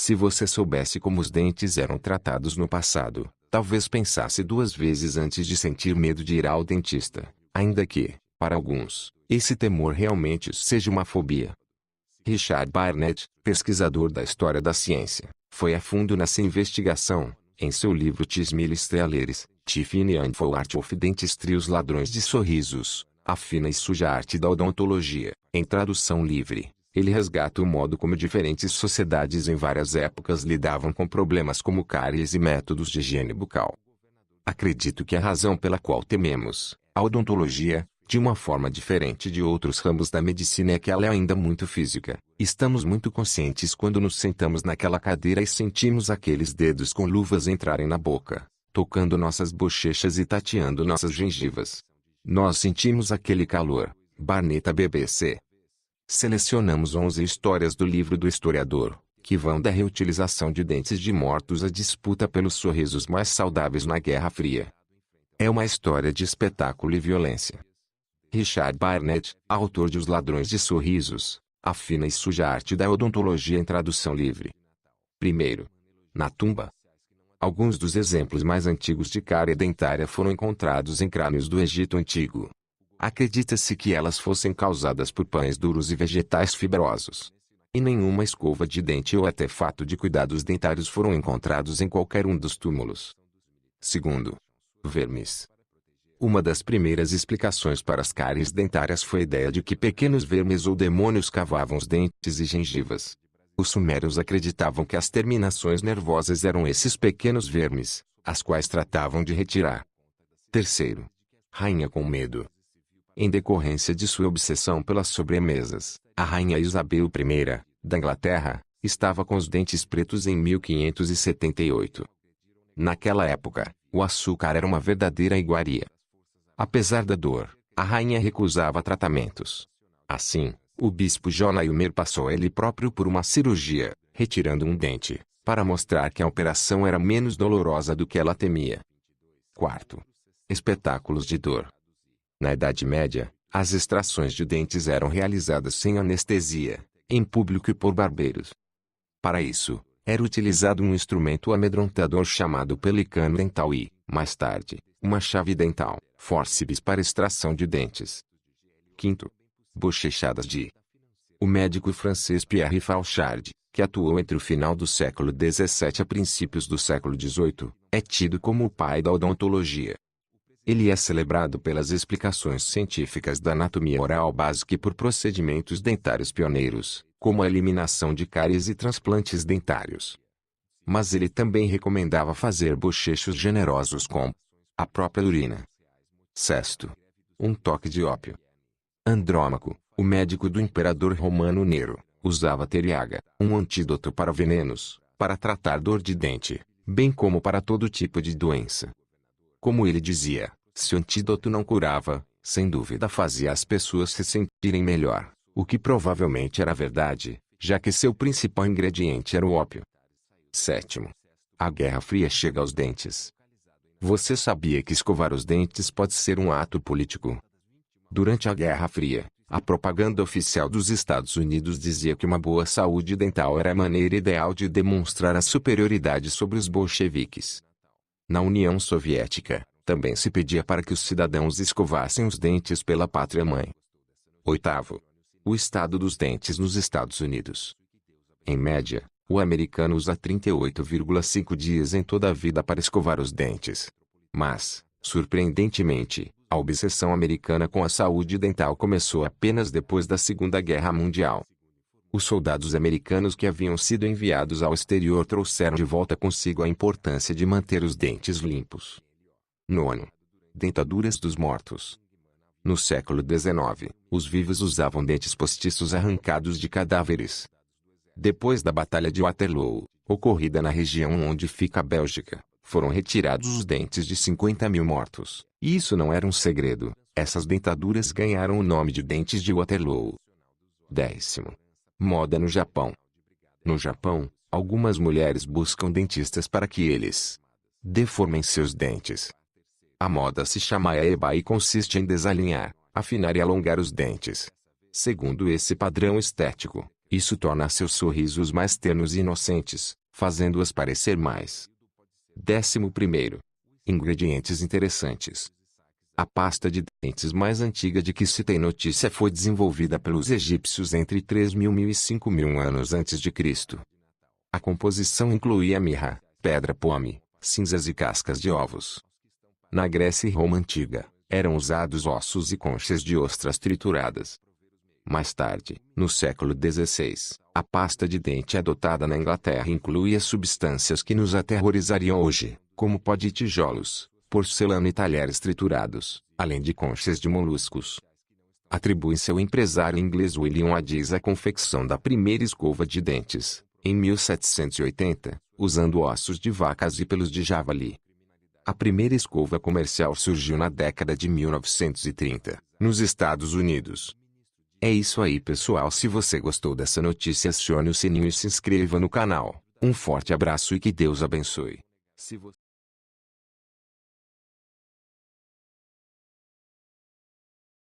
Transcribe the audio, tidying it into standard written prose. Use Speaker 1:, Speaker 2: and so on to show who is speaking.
Speaker 1: Se você soubesse como os dentes eram tratados no passado, talvez pensasse duas vezes antes de sentir medo de ir ao dentista, ainda que, para alguns, esse temor realmente seja uma fobia. Richard Barnett, pesquisador da história da ciência, foi a fundo nessa investigação. Em seu livro Tismile Stealeres, Tiffany and the Art of Dentistry, Os Ladrões de Sorrisos, a fina e suja arte da odontologia, em tradução livre, ele resgata o modo como diferentes sociedades em várias épocas lidavam com problemas como cáries e métodos de higiene bucal. Acredito que a razão pela qual tememos a odontologia, de uma forma diferente de outros ramos da medicina, é que ela é ainda muito física. Estamos muito conscientes quando nos sentamos naquela cadeira e sentimos aqueles dedos com luvas entrarem na boca, tocando nossas bochechas e tateando nossas gengivas. Nós sentimos aquele calor. Barnett, BBC. Selecionamos 11 histórias do livro do historiador, que vão da reutilização de dentes de mortos à disputa pelos sorrisos mais saudáveis na Guerra Fria. É uma história de espetáculo e violência. Richard Barnett, autor de Os Ladrões de Sorrisos, a fina e suja arte da odontologia em tradução livre. Primeiro, na tumba. Alguns dos exemplos mais antigos de cárie dentária foram encontrados em crânios do Egito Antigo. Acredita-se que elas fossem causadas por pães duros e vegetais fibrosos. E nenhuma escova de dente ou artefato de cuidados dentários foram encontrados em qualquer um dos túmulos. Segundo, vermes. Uma das primeiras explicações para as cáries dentárias foi a ideia de que pequenos vermes ou demônios cavavam os dentes e gengivas. Os sumérios acreditavam que as terminações nervosas eram esses pequenos vermes, as quais tratavam de retirar. Terceiro, rainha com medo. Em decorrência de sua obsessão pelas sobremesas, a rainha Isabel I, da Inglaterra, estava com os dentes pretos em 1578. Naquela época, o açúcar era uma verdadeira iguaria. Apesar da dor, a rainha recusava tratamentos. Assim, o bispo John Aylmer passou ele próprio por uma cirurgia, retirando um dente, para mostrar que a operação era menos dolorosa do que ela temia. Quarto, espetáculos de dor. Na Idade Média, as extrações de dentes eram realizadas sem anestesia, em público e por barbeiros. Para isso, era utilizado um instrumento amedrontador chamado pelicano dental e, mais tarde, uma chave dental, fórceps para extração de dentes. Quinto, bochechadas de. O médico francês Pierre Fauchard, que atuou entre o final do século XVII a princípios do século XVIII, é tido como o pai da odontologia. Ele é celebrado pelas explicações científicas da anatomia oral básica e por procedimentos dentários pioneiros, como a eliminação de cáries e transplantes dentários. Mas ele também recomendava fazer bochechos generosos com a própria urina. Sexto, um toque de ópio. Andrômaco, o médico do imperador romano Nero, usava teriaga, um antídoto para venenos, para tratar dor de dente, bem como para todo tipo de doença. Como ele dizia, se o antídoto não curava, sem dúvida fazia as pessoas se sentirem melhor, o que provavelmente era verdade, já que seu principal ingrediente era o ópio. Sétimo, a Guerra Fria chega aos dentes. Você sabia que escovar os dentes pode ser um ato político? Durante a Guerra Fria, a propaganda oficial dos Estados Unidos dizia que uma boa saúde dental era a maneira ideal de demonstrar a superioridade sobre os bolcheviques. Na União Soviética, também se pedia para que os cidadãos escovassem os dentes pela pátria-mãe. Oitavo, o estado dos dentes nos Estados Unidos. Em média, o americano usa 38,5 dias em toda a vida para escovar os dentes. Mas, surpreendentemente, a obsessão americana com a saúde dental começou apenas depois da Segunda Guerra Mundial. Os soldados americanos que haviam sido enviados ao exterior trouxeram de volta consigo a importância de manter os dentes limpos. Nono, dentaduras dos mortos. No século XIX, os vivos usavam dentes postiços arrancados de cadáveres. Depois da Batalha de Waterloo, ocorrida na região onde fica a Bélgica, foram retirados os dentes de 50.000 mortos. E isso não era um segredo, essas dentaduras ganharam o nome de dentes de Waterloo. Décimo, moda no Japão. No Japão, algumas mulheres buscam dentistas para que eles deformem seus dentes. A moda se chama eba e consiste em desalinhar, afinar e alongar os dentes. Segundo esse padrão estético, Isso torna seus sorrisos mais ternos e inocentes, fazendo-as parecer mais. 11º. Ingredientes interessantes. A pasta de dentes mais antiga de que se tem notícia foi desenvolvida pelos egípcios entre 3.000 e 5.000 anos antes de Cristo. A composição incluía mirra, pedra-pome, cinzas e cascas de ovos. Na Grécia e Roma antiga, eram usados ossos e conchas de ostras trituradas. Mais tarde, no século XVI, a pasta de dente adotada na Inglaterra incluía substâncias que nos aterrorizariam hoje, como pó de tijolos, porcelana e talheres triturados, além de conchas de moluscos. Atribui-se ao empresário inglês William Addis a confecção da primeira escova de dentes, em 1780, usando ossos de vacas e pelos de javali. A primeira escova comercial surgiu na década de 1930, nos Estados Unidos. É isso aí, pessoal. Se você gostou dessa notícia, acione o sininho e se inscreva no canal. Um forte abraço e que Deus abençoe.